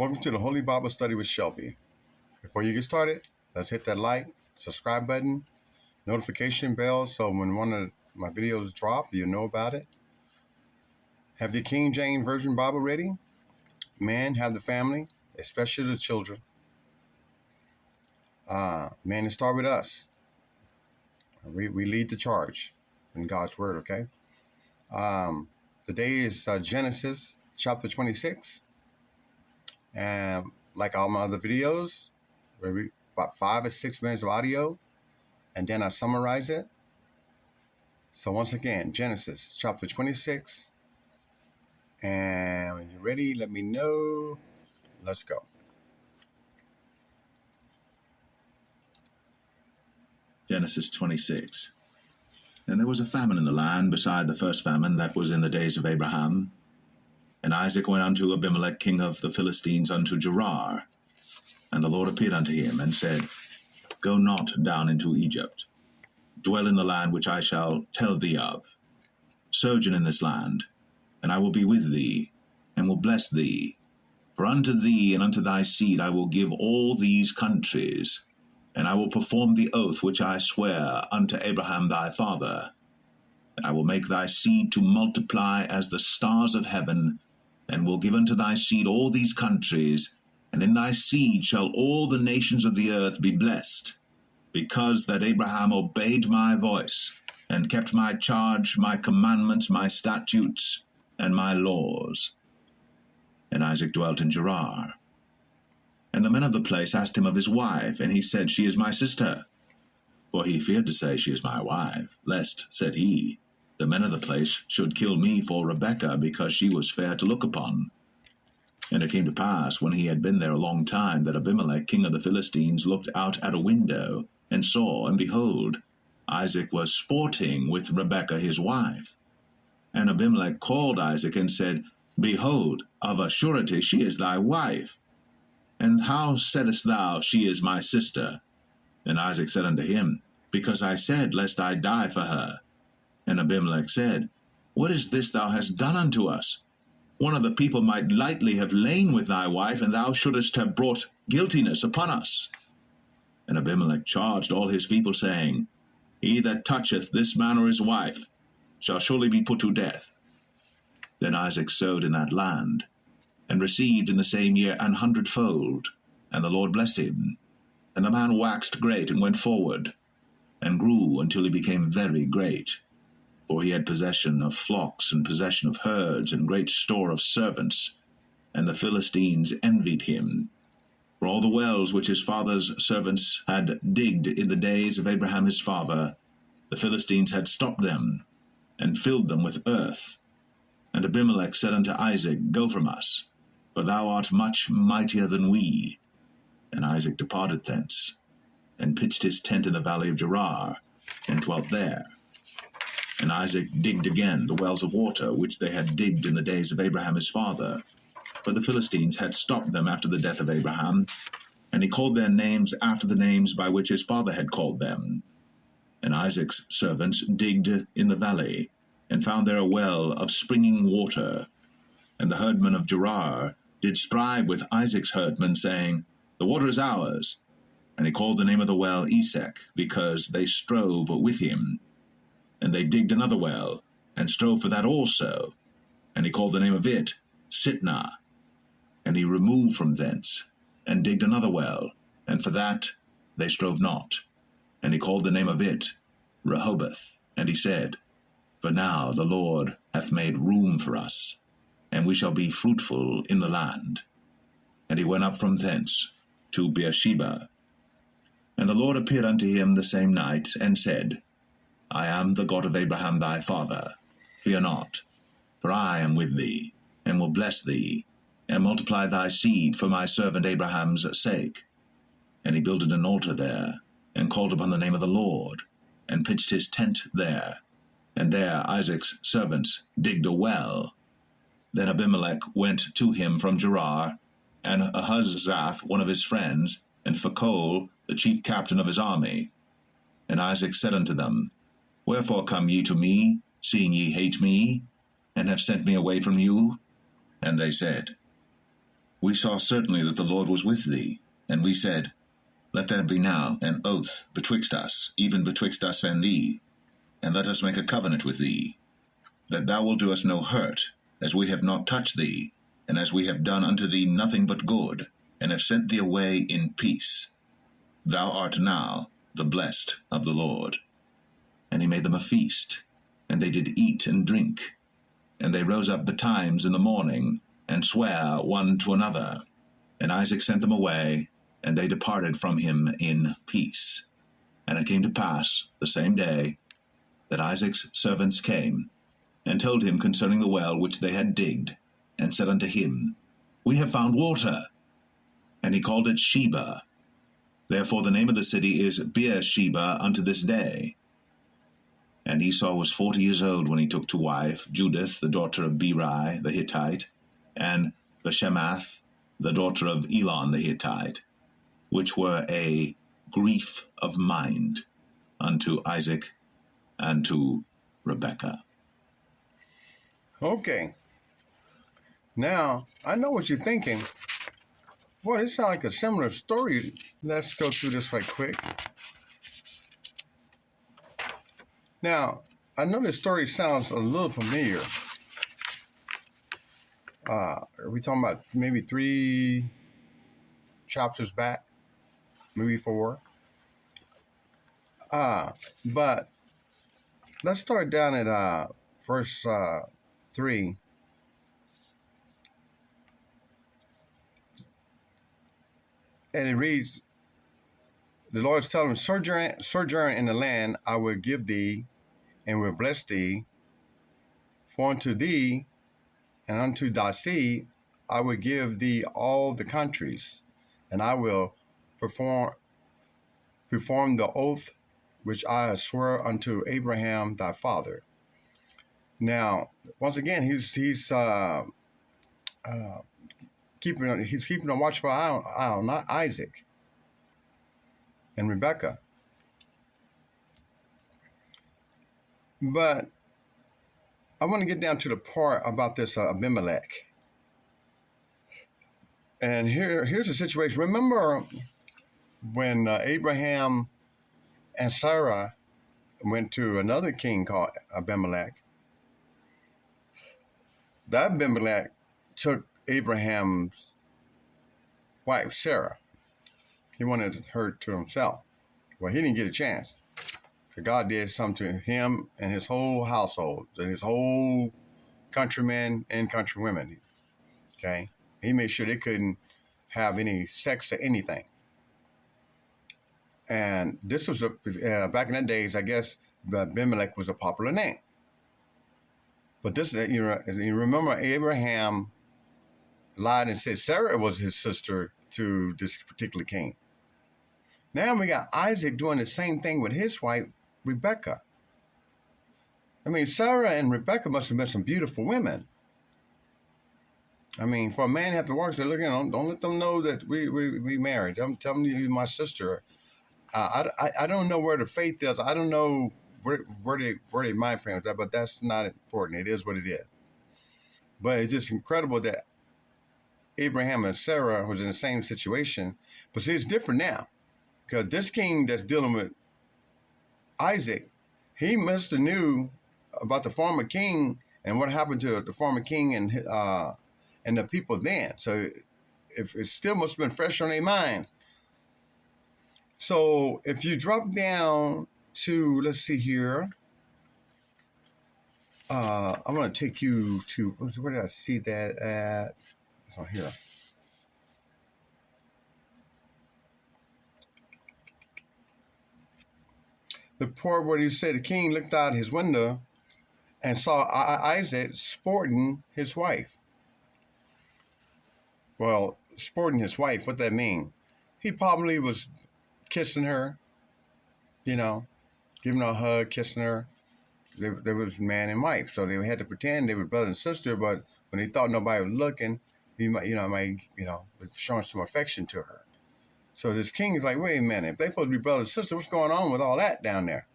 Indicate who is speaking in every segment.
Speaker 1: Welcome to the Holy Bible Study with Shelby. Before you get started, let's hit that like, subscribe button, notification bell so when one of my videos drop, you'll know about it. Have your King James Version Bible ready? Men, have the family, especially the children. Men, it start with us. We lead the charge in God's Word, okay? Today is Genesis chapter 26. And like all my other videos, about 5 or 6 minutes of audio, and then I summarize it. So once again, Genesis chapter 26. And when you're ready, let me know. Let's go.
Speaker 2: Genesis 26. And there was a famine in the land beside the first famine that was in the days of Abraham. And Isaac went unto Abimelech king of the Philistines unto Gerar. And the Lord appeared unto him, and said, Go not down into Egypt. Dwell in the land which I shall tell thee of. Sojourn in this land, and I will be with thee, and will bless thee. For unto thee and unto thy seed I will give all these countries, and I will perform the oath which I swear unto Abraham thy father. And I will make thy seed to multiply as the stars of heaven, and will give unto thy seed all these countries, and in thy seed shall all the nations of the earth be blessed, because that Abraham obeyed my voice, and kept my charge, my commandments, my statutes, and my laws. And Isaac dwelt in Gerar. And the men of the place asked him of his wife, and he said, She is my sister. For he feared to say, She is my wife, lest, said he, the men of the place should kill me for Rebekah, because she was fair to look upon. And it came to pass, when he had been there a long time, that Abimelech king of the Philistines looked out at a window, and saw, and behold, Isaac was sporting with Rebekah his wife. And Abimelech called Isaac, and said, Behold, of a surety she is thy wife. And how saidst thou, She is my sister? And Isaac said unto him, Because I said, Lest I die for her. And Abimelech said, What is this thou hast done unto us? One of the people might lightly have lain with thy wife, and thou shouldest have brought guiltiness upon us. And Abimelech charged all his people, saying, He that toucheth this man or his wife shall surely be put to death. Then Isaac sowed in that land, and received in the same year 100-fold, and the Lord blessed him. And the man waxed great, and went forward, and grew until he became very great. For he had possession of flocks, and possession of herds, and great store of servants. And the Philistines envied him. For all the wells which his father's servants had digged in the days of Abraham his father, the Philistines had stopped them, and filled them with earth. And Abimelech said unto Isaac, Go from us, for thou art much mightier than we. And Isaac departed thence, and pitched his tent in the valley of Gerar, and dwelt there. And Isaac digged again the wells of water, which they had digged in the days of Abraham his father. For the Philistines had stopped them after the death of Abraham, and he called their names after the names by which his father had called them. And Isaac's servants digged in the valley, and found there a well of springing water. And the herdmen of Gerar did strive with Isaac's herdmen, saying, The water is ours. And he called the name of the well Esek, because they strove with him. And they digged another well, and strove for that also. And he called the name of it Sitnah. And he removed from thence, and digged another well, and for that they strove not. And he called the name of it Rehoboth. And he said, For now the Lord hath made room for us, and we shall be fruitful in the land. And he went up from thence to Beersheba. And the Lord appeared unto him the same night, and said, I am the God of Abraham thy father. Fear not, for I am with thee, and will bless thee, and multiply thy seed for my servant Abraham's sake. And he builded an altar there, and called upon the name of the Lord, and pitched his tent there. And there Isaac's servants digged a well. Then Abimelech went to him from Gerar, and Ahuzzath, one of his friends, and Phicol, the chief captain of his army. And Isaac said unto them, Wherefore come ye to me, seeing ye hate me, and have sent me away from you? And they said, We saw certainly that the Lord was with thee, and we said, Let there be now an oath betwixt us, even betwixt us and thee, and let us make a covenant with thee, that thou wilt do us no hurt, as we have not touched thee, and as we have done unto thee nothing but good, and have sent thee away in peace. Thou art now the blessed of the Lord. And he made them a feast, and they did eat and drink. And they rose up betimes in the morning, and sware one to another. And Isaac sent them away, and they departed from him in peace. And it came to pass the same day that Isaac's servants came, and told him concerning the well which they had digged, and said unto him, We have found water. And he called it Sheba. Therefore the name of the city is Beersheba unto this day. And Esau was 40 years old when he took to wife Judith, the daughter of Beri the Hittite, and Bashemath, the daughter of Elon the Hittite, which were a grief of mind unto Isaac and to Rebekah.
Speaker 1: Okay. Now, I know what you're thinking. Boy, it sounds like a similar story. Let's go through this right quick. Now, I know this story sounds a little familiar. Are we talking about maybe 3 chapters back? Maybe 4? But let's start down at verse 3. And it reads, the Lord is telling him, sojourn in the land I will give thee, and will bless thee. For unto thee and unto thy seed I will give thee all the countries, and I will perform the oath which I swore unto Abraham thy father. Now, once again, he's keeping a watchful eye on not Isaac and Rebekah. But I want to get down to the part about this Abimelech. And here's the situation. Remember when Abraham and Sarah went to another king called Abimelech? That Abimelech took Abraham's wife, Sarah. He wanted her to himself. Well, he didn't get a chance. God did something to him and his whole household, and his whole countrymen and countrywomen. Okay? He made sure they couldn't have any sex or anything. And this was, back in the days, I guess, Abimelech was a popular name. But this, you remember Abraham lied and said Sarah was his sister to this particular king. Now we got Isaac doing the same thing with his wife, Rebekah. I mean, Sarah and Rebekah must have been some beautiful women. I mean, for a man to have to work, say, look, don't let them know that we married. I'm telling you, you're my sister. I don't know where the faith is. I don't know where they mind frames are, but that's not important. It is what it is. But it's just incredible that Abraham and Sarah was in the same situation. But see, it's different now. Because this king that's dealing with Isaac, he must have knew about the former king and what happened to the former king and the people then. So if it still must have been fresh on their mind. So if you drop down to, let's see here. I'm going to take you to, where did I see that at? It's on here. The part where he said the king looked out his window and saw Isaac sporting his wife. Well, sporting his wife, what that mean? He probably was kissing her, giving her a hug, kissing her. They was man and wife, so they had to pretend they were brother and sister. But when they thought nobody was looking, he might showing some affection to her. So this king is like, wait a minute, if they supposed to be brother and sister, what's going on with all that down there?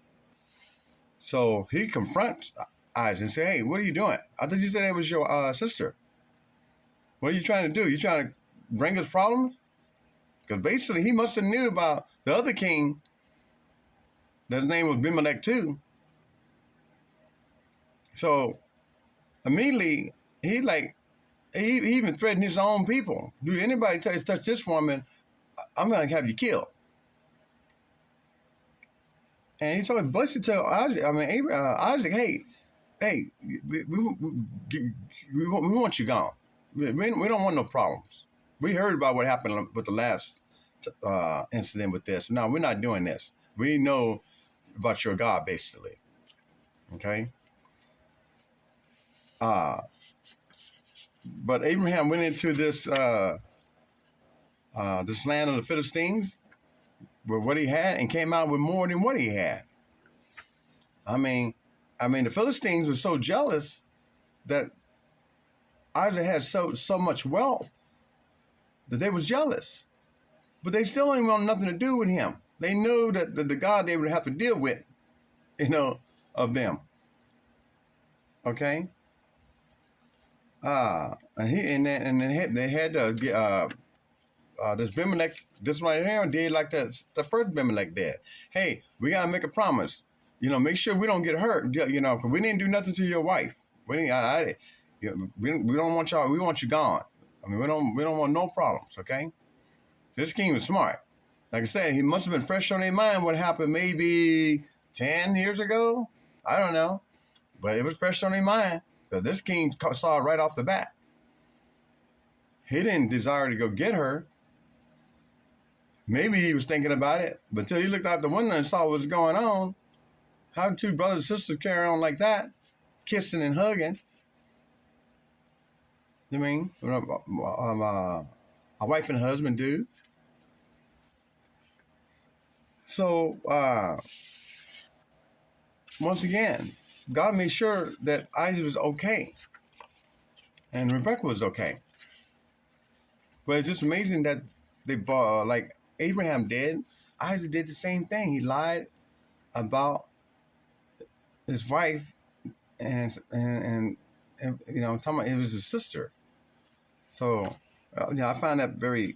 Speaker 1: So he confronts Isaac and say, hey, what are you doing? I thought you said it was your sister. What are you trying to do? You trying to bring us problems? Because basically he must have knew about the other king. His name was Abimelech too. So immediately he even threatened his own people. Do anybody touch this woman, I'm gonna have you killed. And he told Isaac, Isaac, hey, we want you gone. We don't want no problems. We heard about what happened with the last incident with this. No, we're not doing this. We know about your God, basically. Okay? But Abraham went into this land of the Philistines with what he had and came out with more than what he had. I mean, the Philistines were so jealous that Isaac had so much wealth that they was jealous. But they still didn't want nothing to do with him. They knew that the God they would have to deal with, of them. Okay? They had this Abimelech, this right here, did like the first Abimelech did. Hey, we gotta make a promise. Make sure we don't get hurt. Because we didn't do nothing to your wife. We don't want y'all. We want you gone. I mean, we don't want no problems. Okay. This king was smart. Like I said, he must have been fresh on their mind what happened maybe 10 years ago. I don't know, but it was fresh on their mind. So this king saw it right off the bat. He didn't desire to go get her. Maybe he was thinking about it, but until he looked out the window and saw what was going on. How do two brothers and sisters carry on like that, kissing and hugging? I mean, a wife and husband do. So, once again, God made sure that Isaac was okay. And Rebecca was okay. But it's just amazing that they, like Abraham did, Isaac did the same thing. He lied about his wife and I'm talking about it was his sister. So, I find that very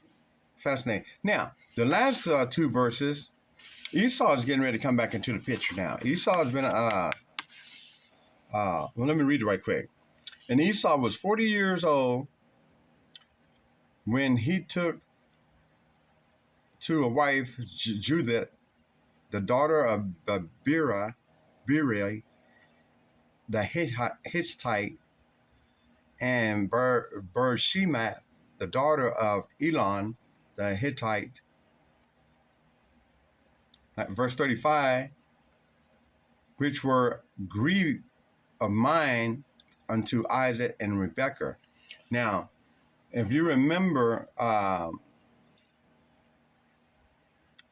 Speaker 1: fascinating. Now, the last two verses, Esau is getting ready to come back into the picture now. Esau has been, well, let me read it right quick. And Esau was 40 years old when he took to a wife, Judith, the daughter of Beri, the Hittite, and Bershemet, the daughter of Elon, the Hittite. Verse 35, which were grief of mine unto Isaac and Rebekah. Now, if you remember,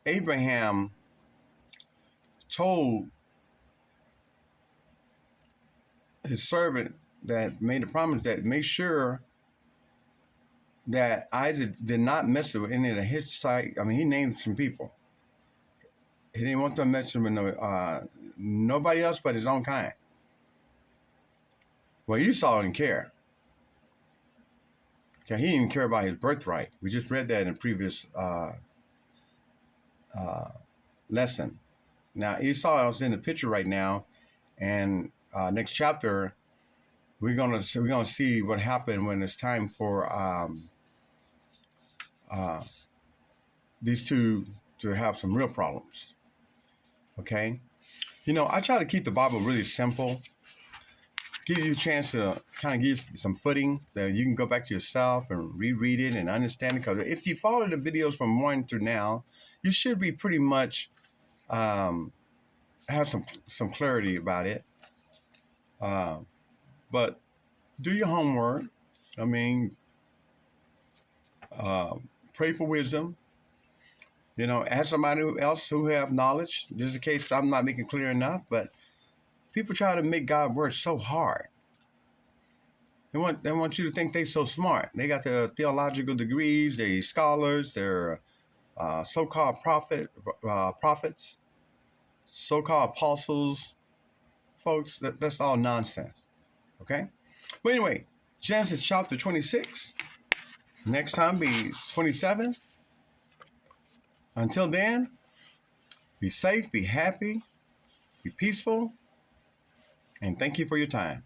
Speaker 1: Abraham told his servant that made a promise that make sure that Isaac did not mess with any of the Hittite. I mean, he named some people. He didn't want them to mess with nobody else but his own kind. Well, Esau didn't care. Okay, he didn't even care about his birthright. We just read that in a previous lesson. Now, Esau is in the picture right now, and next chapter, we're gonna see what happened when it's time for these two to have some real problems. Okay, I try to keep the Bible really simple, give you a chance to kind of give you some footing that you can go back to yourself and reread it and understand it. Because if you follow the videos from 1 through now, you should be pretty much have some clarity about it. But do your homework. I mean, pray for wisdom. Ask somebody else who have knowledge. Just in case I'm not making clear enough, but people try to make God's word so hard. They want you to think they're so smart. They got their theological degrees, they're scholars, they're so-called prophets, so-called apostles. Folks, that's all nonsense. Okay? But anyway, Genesis chapter 26. Next time be 27. Until then, be safe, be happy, be peaceful, and thank you for your time.